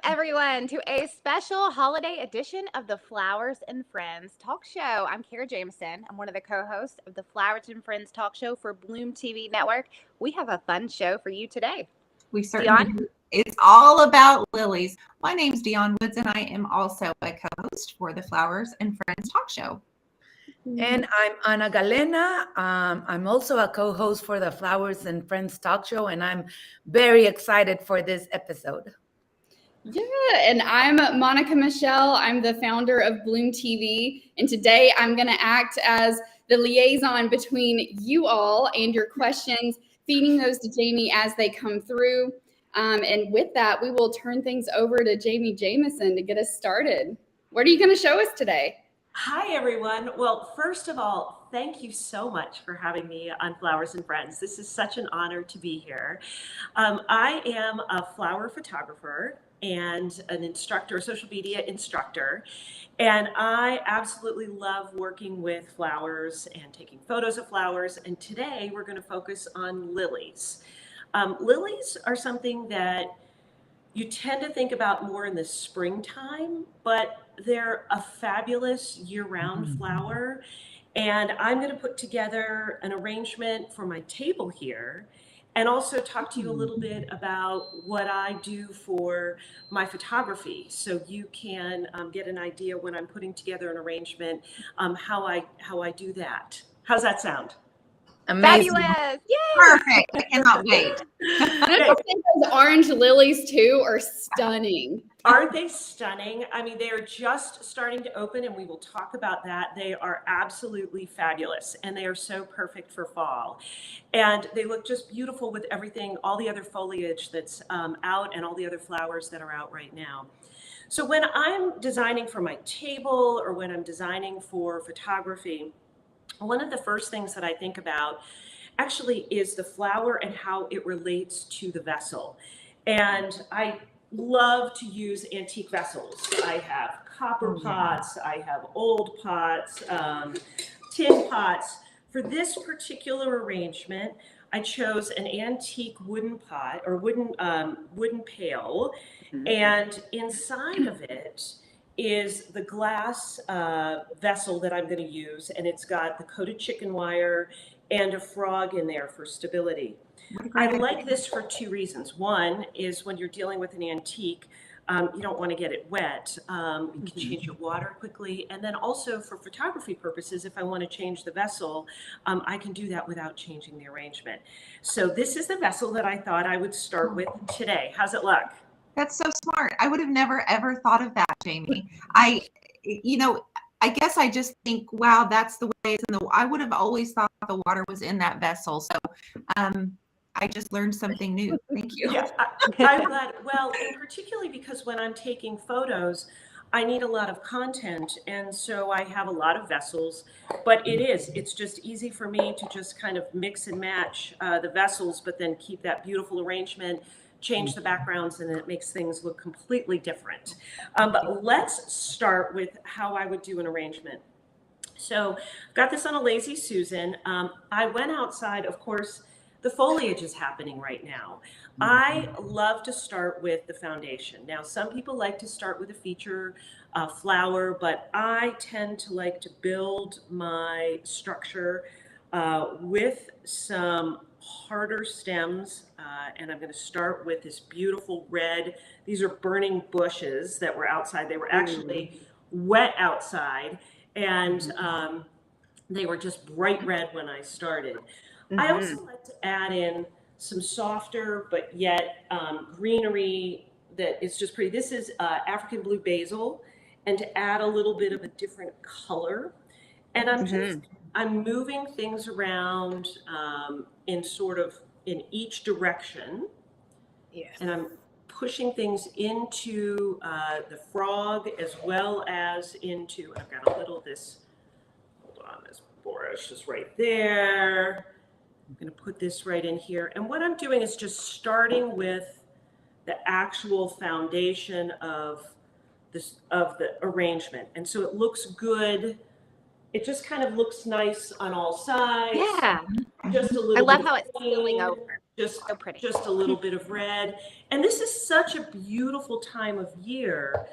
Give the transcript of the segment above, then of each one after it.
everyone, to a special holiday edition of the Flowers and Friends talk show. I'm Kara Jamison. I'm one of the co-hosts of the Flowers and Friends talk show for Bloom TV Network. We have a fun show for you today. We certainly do. It's all about lilies. My name's Dionne Woods, and I am also a co-host for the Flowers and Friends talk show. And I'm Ana Galena. I'm also a co-host for the Flowers and Friends talk show, and I'm very excited for this episode. Yeah, and I'm Monica Michelle. I'm the founder of Bloom TV, and today I'm going to act as the liaison between you all and your questions, feeding those to Jamie as they come through. And with that, we will turn things over to Jamie Jamison to get us started. What are you going to show us today? Hi, everyone. Well, first of all, thank you so much for having me on Flowers and Friends. This is such an honor to be here. I am a flower photographer and an instructor, a social media instructor, and I absolutely love working with flowers and taking photos of flowers. And today we're going to focus on lilies. Lilies are something that you tend to think about more in the springtime, but they're a fabulous year-round flower. And I'm going to put together an arrangement for my table here and also talk to you a little bit about what I do for my photography, so you can get an idea when I'm putting together an arrangement, how I do that. How's that sound? Amazing. Fabulous! Yay! Perfect. I cannot wait. I think those orange lilies too are stunning. Aren't they stunning? I mean, they are just starting to open, and we will talk about that. They are absolutely fabulous, and they are so perfect for fall. And they look just beautiful with everything, all the other foliage that's out and all the other flowers that are out right now. So when I'm designing for my table or when I'm designing for photography, one of the first things that I think about actually is the flower and how it relates to the vessel. And I love to use antique vessels. I have copper pots, I have old pots, tin pots. For this particular arrangement, I chose an antique wooden pot or wooden pail, and inside of it is the glass vessel that I'm going to use, and it's got the coated chicken wire and a frog in there for stability. I like this for two reasons. One is when you're dealing with an antique, you don't want to get it wet. You can change your water quickly. And then also for photography purposes, if I want to change the vessel, I can do that without changing the arrangement. So this is the vessel that I thought I would start with today. How's it look? That's so smart. I would have never, ever thought of that, Jamie. I guess I just think, wow, that's the way it's in the, I would have always thought the water was in that vessel. So I just learned something new. Thank you. Yeah, I'm glad. Well, and particularly because when I'm taking photos, I need a lot of content. And so I have a lot of vessels, but it's just easy for me to just kind of mix and match the vessels, but then keep that beautiful arrangement, change the backgrounds, and it makes things look completely different. But let's start with how I would do an arrangement. So I've got this on a Lazy Susan. I went outside, of course, the foliage is happening right now. I love to start with the foundation. Now, some people like to start with a feature flower, but I tend to like to build my structure with some harder stems, and I'm going to start with this beautiful red. These are burning bushes that were outside. They were actually wet outside, and they were just bright red when I started. I also like to add in some softer but yet greenery that is just pretty. This is African blue basil, and to add a little bit of a different color. And I'm moving things around in each direction. Yes. And I'm pushing things into the frog as well as into, I've got a little this bush is right there. I'm going to put this right in here. And what I'm doing is just starting with the actual foundation of the arrangement. And so it looks good. It just kind of looks nice on all sides. Yeah. Just a little I love bit how it's spilling over. just So pretty. just a little bit of red. And this is such a beautiful time of year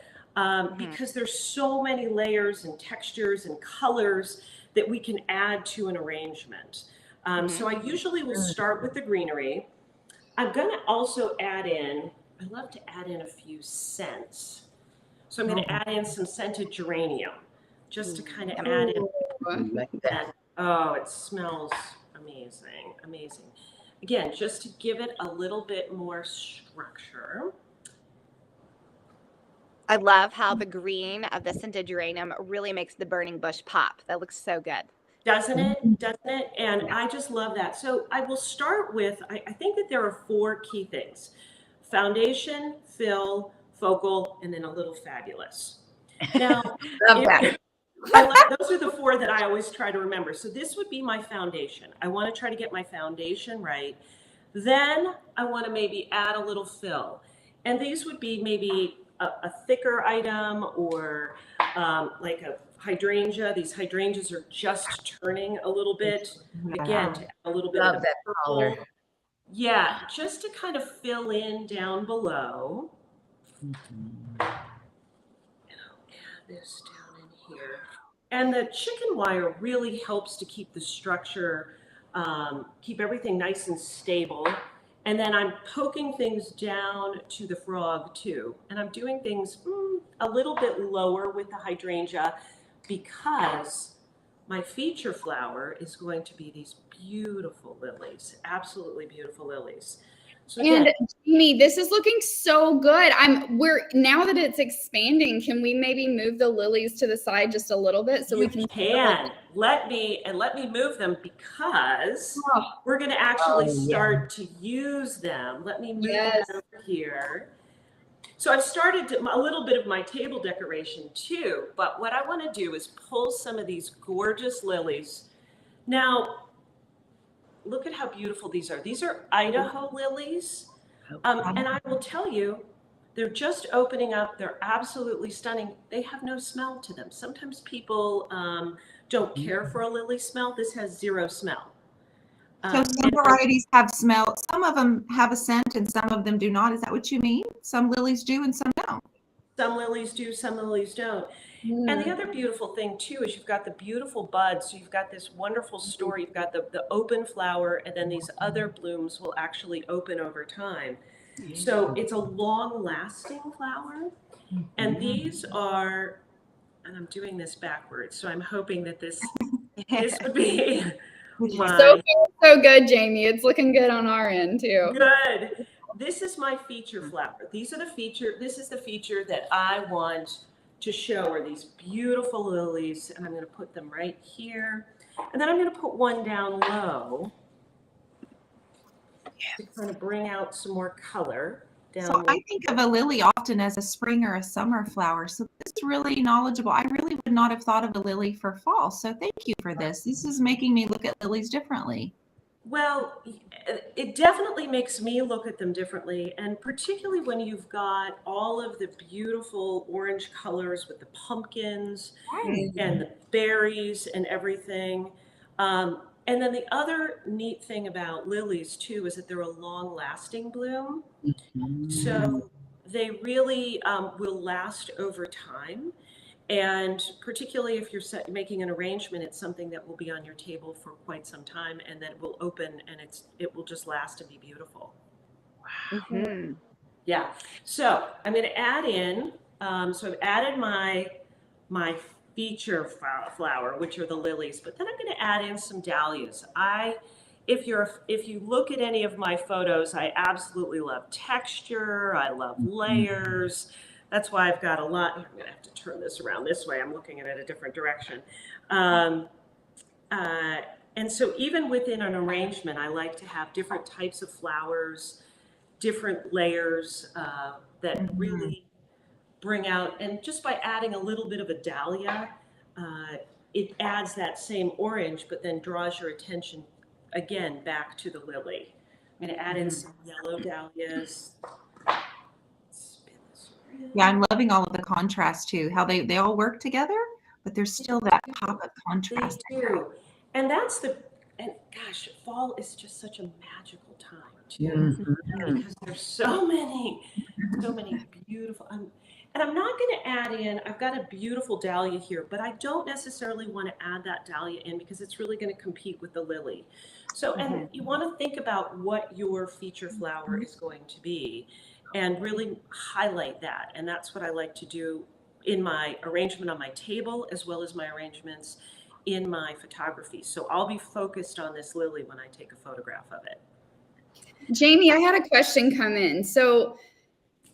because there's so many layers and textures and colors that we can add to an arrangement. So I usually will start with the greenery. I'm going to also add in, I love to add in a few scents. So I'm going to add in some scented geranium just to kind of add in. Like that. Oh, it smells amazing, amazing. Again, just to give it a little bit more structure. I love how the green of the scented geranium really makes the burning bush pop. That looks so good. Doesn't it? Doesn't it? And I just love that. So I will start with, I think that there are 4 key things: foundation, fill, focal, and then a little fabulous. Now, Love that. those are the 4 that I always try to remember. So this would be my foundation. I want to try to get my foundation right. Then I want to maybe add a little fill. And these would be maybe a thicker item or like a hydrangea. These hydrangeas are just turning a little bit. Again, to add a little bit Love of the that purple. color. Yeah, just to kind of fill in down below. And I'll add this down in here. And the chicken wire really helps to keep the structure, keep everything nice and stable. And then I'm poking things down to the frog too. And I'm doing things a little bit lower with the hydrangea because my feature flower is going to be these beautiful lilies, absolutely beautiful lilies. So again, And Jamie, this is looking so good. We're now that it's expanding, can we maybe move the lilies to the side just a little bit so we can let me move them because we're going to actually start to use them. Let me move that over here. So I've started a little bit of my table decoration too, but what I want to do is pull some of these gorgeous lilies. Now, look at how beautiful these are. These are Idaho lilies. And I will tell you, they're just opening up. They're absolutely stunning. They have no smell to them. Sometimes people don't care for a lily smell. This has 0 smell. So some varieties have smell. Some of them have a scent and some of them do not. Is that what you mean? Some lilies do and some don't. Some lilies do, some lilies don't. And the other beautiful thing too is you've got the beautiful buds. So you've got this wonderful story. You've got the open flower, and then these other blooms will actually open over time. So it's a long-lasting flower. And these are, and I'm doing this backwards, so I'm hoping that this would be so good, Jamie. It's looking good on our end too. Good. This is my feature flower. This is the feature that I want to show, are these beautiful lilies, and I'm going to put them right here. And then I'm going to put one down low to kind of bring out some more color. So I think of a lily often as a spring or a summer flower. So this is really knowledgeable. I really would not have thought of a lily for fall. So thank you for this. This is making me look at lilies differently. Well, it definitely makes me look at them differently, and particularly when you've got all of the beautiful orange colors with the pumpkins and the berries and everything. And then the other neat thing about lilies too is that they're a long-lasting bloom. So they really will last over time. And particularly if you're making an arrangement, it's something that will be on your table for quite some time, and then it will open and it will just last and be beautiful. Wow. Yeah. So I'm going to add in, so I've added my feature flower, which are the lilies, but then I'm going to add in some dahlias. If you look at any of my photos, I absolutely love texture. I love layers. That's why I've got a lot. I'm going to have to turn this around this way. I'm looking at it a different direction. And so even within an arrangement, I like to have different types of flowers, different layers that really bring out, and just by adding a little bit of a dahlia, it adds that same orange, but then draws your attention again back to the lily. I'm going to add in some yellow dahlias. Yeah, I'm loving all of the contrast too, how they all work together, but there's still that pop of contrast. They do. And that's and gosh, fall is just such a magical time too, Mhm. because there's so many beautiful. And I'm not going to add in. I've got a beautiful dahlia here, but I don't necessarily want to add that dahlia in because it's really going to compete with the lily. So, and you want to think about what your feature flower is going to be, and really highlight that. And that's what I like to do in my arrangement on my table, as well as my arrangements in my photography. So I'll be focused on this lily when I take a photograph of it. Jamie, I had a question come in. So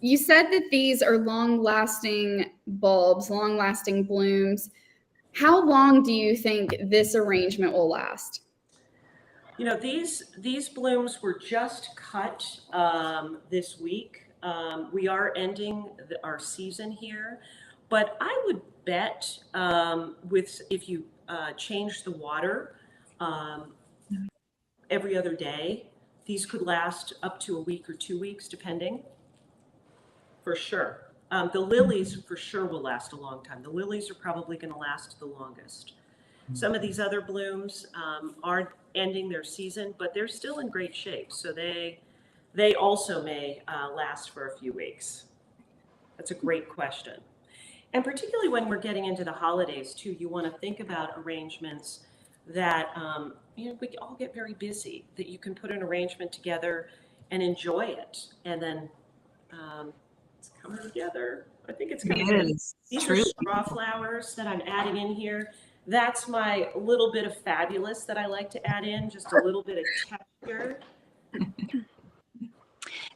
you said that these are long-lasting bulbs, long-lasting blooms. How long do you think this arrangement will last? You know, these blooms were just cut this week. We are ending our season here, but I would bet if you change the water every other day, these could last up to a week or 2 weeks, depending. For sure. The lilies for sure will last a long time. The lilies are probably going to last the longest. Some of these other blooms aren't ending their season, but they're still in great shape. So they also may last for a few weeks. That's a great question. And particularly when we're getting into the holidays too, you want to think about arrangements that, you know, we all get very busy, that you can put an arrangement together and enjoy it. And then it's coming together. I think it's coming together. These are straw flowers that I'm adding in here. That's my little bit of fabulous that I like to add in, just a little bit of texture.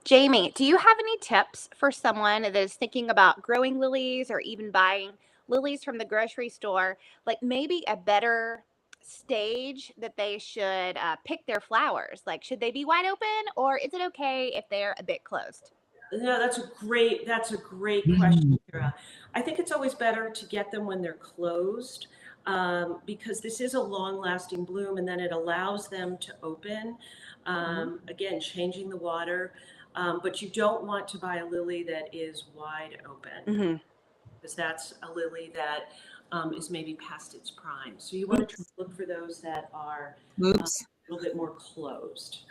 Jamie, do you have any tips for someone that is thinking about growing lilies or even buying lilies from the grocery store? Like maybe a better stage that they should pick their flowers? Like, should they be wide open or is it okay if they're a bit closed? No, that's a great question, Kira. I think it's always better to get them when they're closed because this is a long-lasting bloom, and then it allows them to open. Again, changing the water, but you don't want to buy a lily that is wide open because that's a lily that is maybe past its prime. So you want to look for those that are a little bit more closed.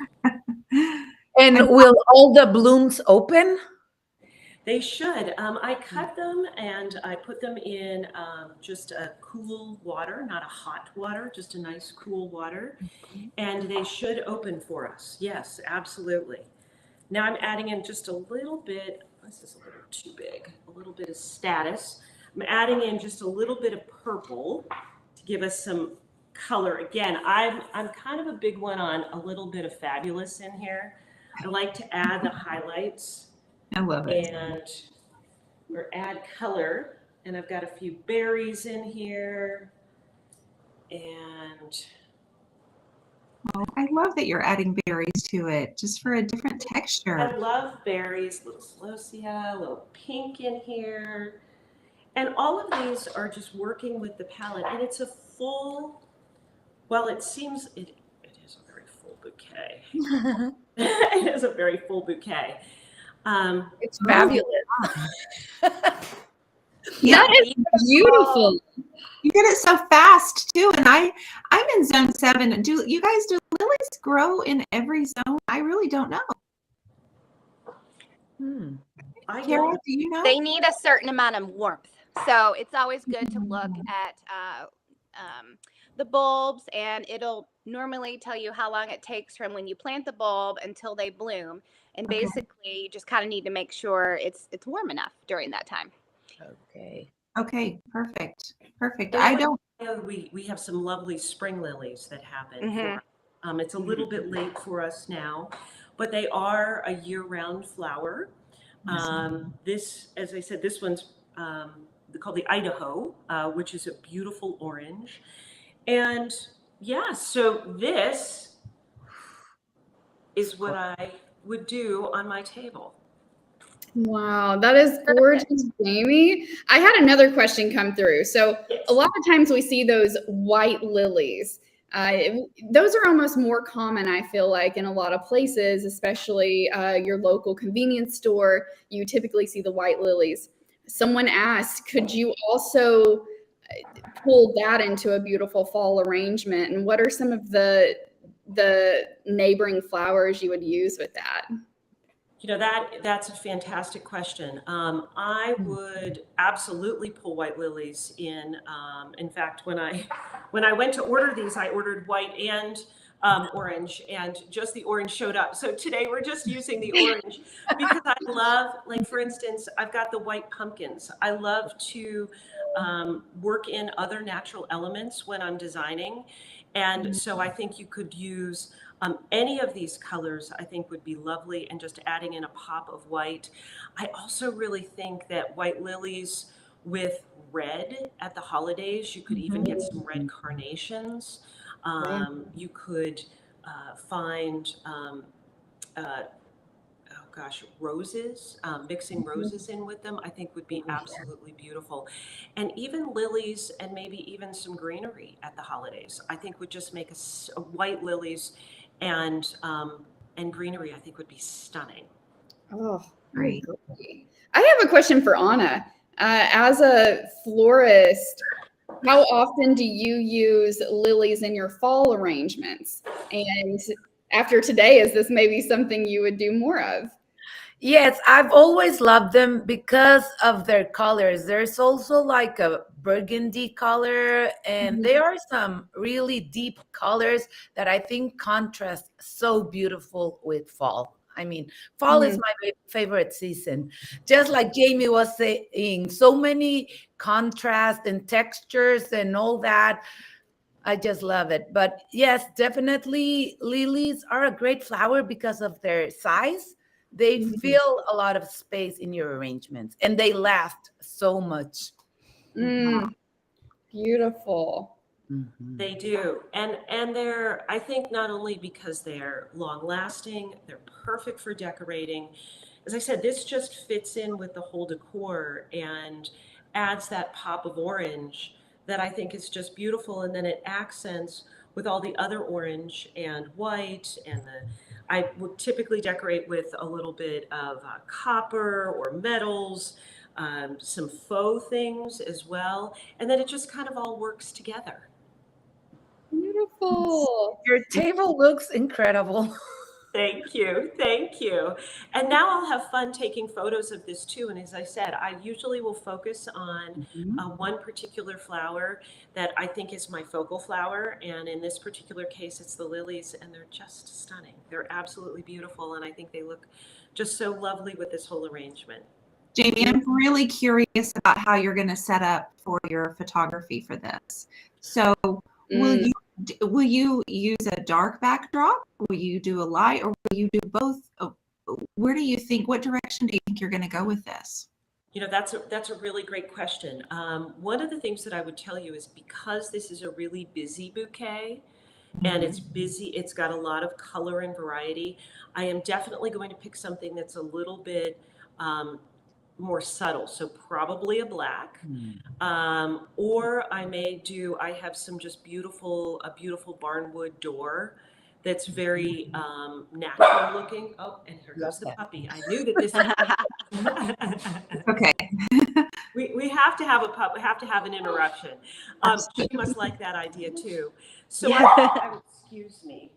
And will all the blooms open? They should. I cut them and I put them in just a cool water, not a hot water, just a nice cool water. And they should open for us. Yes, absolutely. Now I'm adding in just a little bit, this is a little too big, a little bit of status. I'm adding in just a little bit of purple to give us some color. Again, I'm kind of a big one on a little bit of fabulous in here. I like to add the highlights. I love it. Or add color. And I've got a few berries in here. And oh, I love that you're adding berries to it, just for a different texture. I love berries, a little celosia, a little pink in here. And all of these are just working with the palette. And it's a full, well, it seems, it is a very full bouquet. It is a very full bouquet. It's fabulous. Yeah, that is beautiful. You get it so fast too, and I'm in zone 7. Do you guys, do lilies grow in every zone? I really don't know. Kara, do you know? They need a certain amount of warmth, so it's always good to look at the bulbs, and it'll normally tell you how long it takes from when you plant the bulb until they bloom. And basically, you just kind of need to make sure it's warm enough during that time. Okay, perfect. I don't know. We have some lovely spring lilies that happen. It's a little bit late for us now, but they are a year-round flower. This, as I said, this one's called the Idaho, which is a beautiful orange. And yeah, so this is what I would do on my table. Wow, that is gorgeous, Jamie. I had another question come through. So a lot of times we see those white lilies. Those are almost more common, I feel like, in a lot of places, especially your local convenience store. You typically see the white lilies. Someone asked, could you also pull that into a beautiful fall arrangement? And what are some of the neighboring flowers you would use with that? You know, that's a fantastic question. I would absolutely pull white lilies in. In fact, when I went to order these, I ordered white and orange, and just the orange showed up. So today we're just using the orange because I love, like for instance, I've got the white pumpkins. I love to work in other natural elements when I'm designing, and so I think you could use any of these colors I think would be lovely, and just adding in a pop of white. I also really think that white lilies with red at the holidays, you could even get some red carnations. You could find, oh gosh, roses, mixing roses in with them, I think would be absolutely beautiful. And even lilies and maybe even some greenery at the holidays, I think would just make white lilies and greenery, I think would be stunning. Oh, Great. I have a question for Anna. As a florist, how often do you use lilies in your fall arrangements? And after today, is this maybe something you would do more of? Yes, I've always loved them because of their colors. There's also like a burgundy color, and there are some really deep colors that I think contrast so beautiful with fall. I mean, fall is my favorite season. Just like Jamie was saying, so many contrast and textures and all that. I just love it. But yes, definitely lilies are a great flower because of their size. They fill a lot of space in your arrangements and they last so much. Beautiful. They do. And they're, I think, not only because they're long lasting, they're perfect for decorating. As I said, this just fits in with the whole decor and adds that pop of orange that I think is just beautiful. And then it accents with all the other orange and white, and I would typically decorate with a little bit of copper or metals, some faux things as well. And then it just kind of all works together. Beautiful. Your table looks incredible. Thank you. Thank you. And now I'll have fun taking photos of this too. And as I said, I usually will focus on one particular flower that I think is my focal flower. And in this particular case, it's the lilies, and they're just stunning. They're absolutely beautiful. And I think they look just so lovely with this whole arrangement. Jamie, I'm really curious about how you're going to set up for your photography for this. So will you use a dark backdrop? Will you do a light, or will you do both? Where do you think, what direction do you think you're going to go with this? You know, that's a really great question. One of the things that I would tell you is, because this is a really busy bouquet and it's busy, it's got a lot of color and variety, I am definitely going to pick something that's a little bit more subtle, so probably a black, or I have some just a beautiful barnwood door that's very natural looking. Oh, and here goes the puppy. I knew that this. Okay. We have to have we have to have an interruption. She must like that idea too. So excuse me.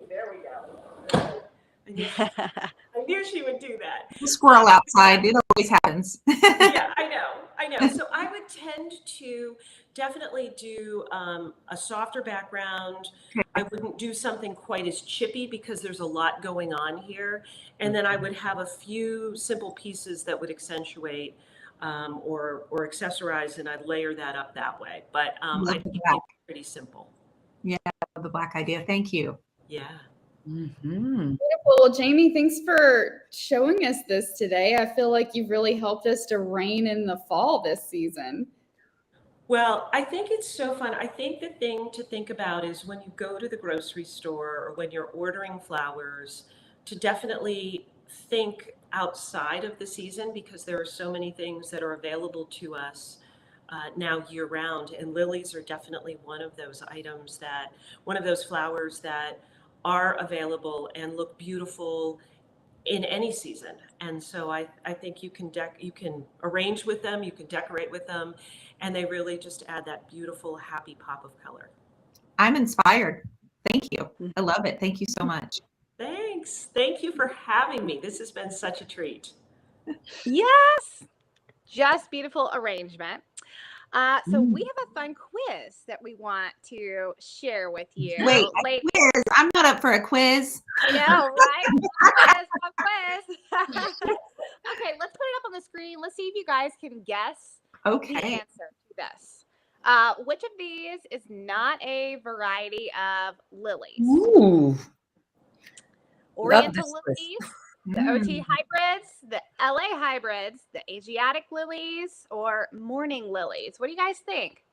There we go. I knew she would do that. Squirrel outside. It always happens. Yeah, I know. So I would tend to definitely do a softer background. I wouldn't do something quite as chippy because there's a lot going on here. And then I would have a few simple pieces that would accentuate or accessorize, and I'd layer that up that way. But I keep it pretty simple. Yeah, the black idea. Thank you. Yeah. Beautiful. Well, Jamie, thanks for showing us this today. I feel like you've really helped us to rein in the fall this season. Well, I think it's so fun. I think the thing to think about is, when you go to the grocery store or when you're ordering flowers, to definitely think outside of the season, because there are so many things that are available to us now year round. And lilies are definitely one of those flowers that are available and look beautiful in any season. And so I think you can arrange with them, you can decorate with them, and they really just add that beautiful, happy pop of color. I'm inspired. Thank you. I love it. Thank you so much. Thanks. Thank you for having me. This has been such a treat. Yes, just beautiful arrangement. So we have a fun quiz that we want to share with you. Wait, a quiz? I'm not up for a quiz. I know, right? Quiz. Okay, let's put it up on the screen. Let's see if you guys can guess the answer to this. Which of these is not a variety of lilies? Ooh. Oriental lilies, the OT hybrids, the LA hybrids, the Asiatic lilies, or morning lilies? What do you guys think?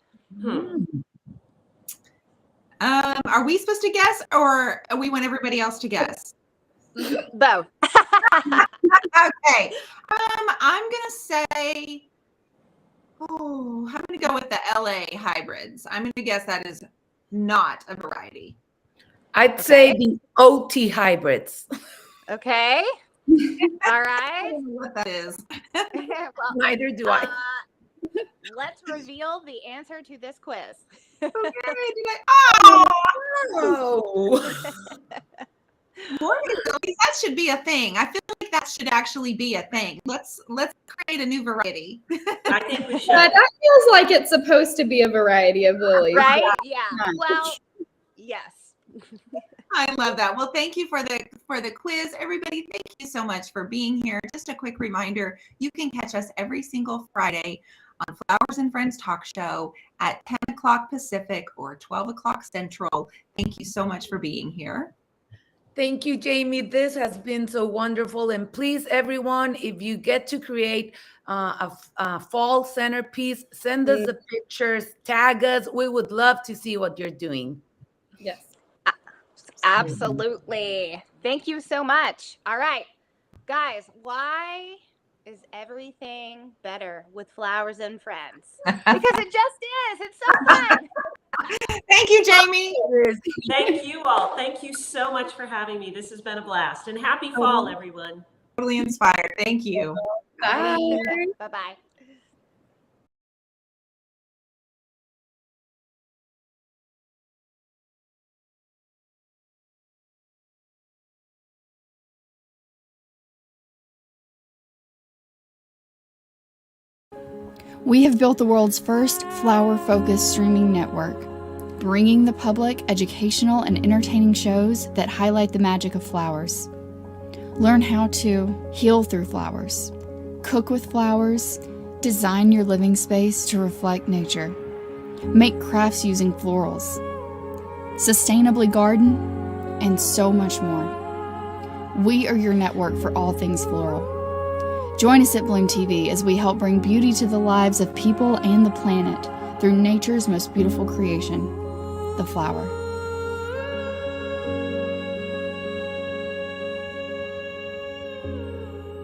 Are we supposed to guess, or we want everybody else to guess? Both. Okay. I'm gonna say, I'm gonna go with the LA hybrids. I'm gonna guess that is not a variety. I'd say the OT hybrids. Okay. All right. I don't know what that is. Well, Neither do I. Let's reveal the answer to this quiz. Morning lilies, that should be a thing. I feel like that should actually be a thing. Let's create a new variety. I think we should. But that feels like it's supposed to be a variety of lilies. Right? Yeah. Well, yes. I love that. Well, thank you for the quiz, everybody. Thank you so much for being here. Just a quick reminder, you can catch us every single Friday on Flowers and Friends Talk Show at 10 o'clock Pacific or 12 o'clock Central. Thank you so much for being here. Thank you, Jamie. This has been so wonderful. And please, everyone, if you get to create a fall centerpiece, send us the pictures, tag us. We would love to see what you're doing. Yes. Absolutely. Thank you so much. All right, guys, why is everything better with Flowers and Friends? Because it just is. It's so fun. Thank you, Jamie. Thank you all. Thank you so much for having me. This has been a blast. And happy fall, everyone. Totally inspired. Thank you. Bye. Bye-bye. We have built the world's first flower-focused streaming network, bringing the public educational and entertaining shows that highlight the magic of flowers. Learn how to heal through flowers, cook with flowers, design your living space to reflect nature, make crafts using florals, sustainably garden, and so much more. We are your network for all things floral. Join us at Bloom TV as we help bring beauty to the lives of people and the planet through nature's most beautiful creation, the flower.